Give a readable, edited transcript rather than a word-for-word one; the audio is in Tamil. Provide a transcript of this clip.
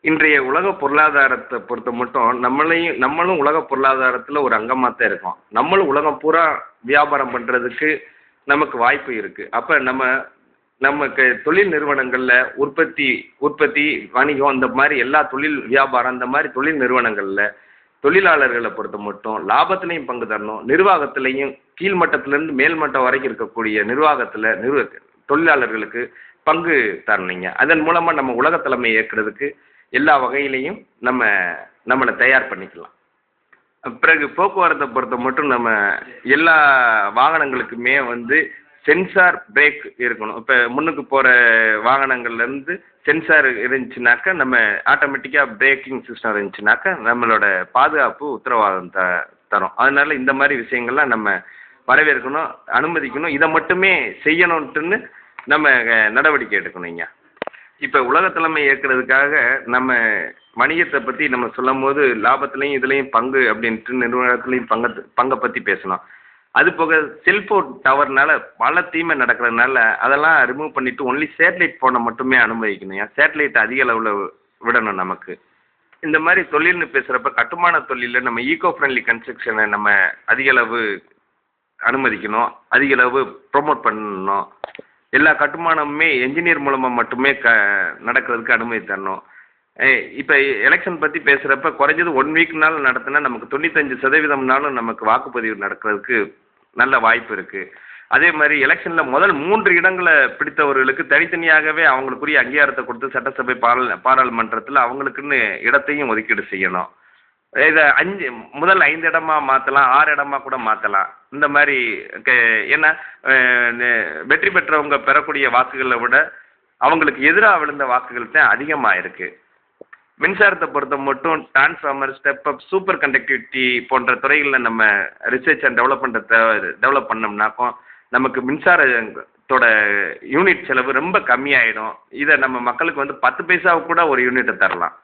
இன்றைய உலக பொருளாதாரத்தை பொறுத்த மட்டும் நம்மளும் உலக பொருளாதாரத்தில் ஒரு அங்கமாக தான் இருக்கோம். நம்மளும் உலகம் பூரா வியாபாரம் பண்ணுறதுக்கு நமக்கு வாய்ப்பு இருக்குது. அப்போ நமக்கு தொழில் நிறுவனங்களில் உற்பத்தி வணிகம் இந்த மாதிரி எல்லா தொழில் வியாபாரம் இந்த மாதிரி தொழில் நிறுவனங்களில் தொழிலாளர்களை பொறுத்த மட்டும் லாபத்திலையும் பங்கு தரணும். நிர்வாகத்திலையும் கீழ்மட்டத்திலேருந்து மேல்மட்டம் வரைக்கும் இருக்கக்கூடிய நிர்வாகத்தில் தொழிலாளர்களுக்கு பங்கு தரணுங்க. அதன் மூலமாக நம்ம உலக தலைமை ஏற்கிறதுக்கு எல்லா வகையிலையும் நம்மளை தயார் பண்ணிக்கலாம். பிறகு போக்குவரத்தை பொறுத்த மட்டும் நம்ம எல்லா வாகனங்களுக்குமே சென்சார் பிரேக் இருக்கணும். இப்போ முன்னுக்கு போகிற வாகனங்கள்லேருந்து சென்சார் இருந்துச்சுனாக்கா நம்ம ஆட்டோமேட்டிக்காக பிரேக்கிங் சிஸ்டம் இருந்துச்சுனாக்கா நம்மளோட பாதுகாப்பு உத்தரவாதம் தரும். அதனால் இந்த மாதிரி விஷயங்கள்லாம் நம்ம வரவேற்கணும், அனுமதிக்கணும். இதை மட்டுமே செய்யணுன்ட்டுன்னு நம்ம நடவடிக்கை எடுக்கணுங்க. இப்போ உலக தலைமை ஏற்கிறதுக்காக நம்ம வணிகத்தை பற்றி நம்ம சொல்லும் போது லாபத்துலேயும் இதுலேயும் பங்கு அப்படின்ட்டு நிறுவனத்துலேயும் பங்கை பற்றி பேசணும். அது போக செல்ஃபோன் டவர்னால பல தீமை நடக்கிறதுனால அதெல்லாம் ரிமூவ் பண்ணிவிட்டு ஒன்லி சேட்டலைட் ஃபோனை மட்டுமே அனுமதிக்கணும். சேட்டலைட் அதிக அளவில் விடணும். நமக்கு இந்த மாதிரி தொழில்னு பேசுகிறப்ப கட்டுமான தொழிலில் நம்ம ஈகோ ஃப்ரெண்ட்லி கன்ஸ்ட்ரக்ஷனை நம்ம அதிக அளவு அனுமதிக்கணும், அதிக அளவு ப்ரொமோட் பண்ணணும். எல்லா கட்டுமானமுமே என்ஜினியர் மூலமாக மட்டுமே நடக்கிறதுக்கு அனுமதி தரணும். இப்போ எலெக்ஷன் பற்றி பேசுகிறப்ப குறைஞ்சது 1 வீக்னாலும் நடத்தினா நமக்கு 95% நமக்கு வாக்குப்பதிவு நடக்கிறதுக்கு நல்ல வாய்ப்பு இருக்குது. அதே மாதிரி எலெக்ஷனில் முதல் 3 இடங்களை பிடித்தவர்களுக்கு தனித்தனியாகவே அவங்களுக்குரிய அங்கீகாரத்தை கொடுத்து சட்டசபை பாராளுமன்றத்தில் அவங்களுக்குன்னு இடத்தையும் ஒதுக்கீடு செய்யணும். இதை முதல் 5 இடமா மாற்றலாம், 6 இடமா கூட மாற்றலாம். இந்த மாதிரி ஏன்னா வெற்றி பெற்றவங்க பெறக்கூடிய வாக்குகளை விட அவங்களுக்கு எதிராக விழுந்த வாக்குகள் தான் அதிகமாக இருக்குது. மின்சாரத்தை பொறுத்த மட்டும் transformer, step up, super conductivity போன்ற துறைகளில் நம்ம ரிசர்ச் அண்ட் டெவலப் பண்ணோம்னாக்கும் நமக்கு மின்சாரத்தோட யூனிட் செலவு ரொம்ப கம்மியாயிடும். இதை நம்ம மக்களுக்கு 10 பைசாவுக்கு கூட ஒரு யூனிட்டை தரலாம்.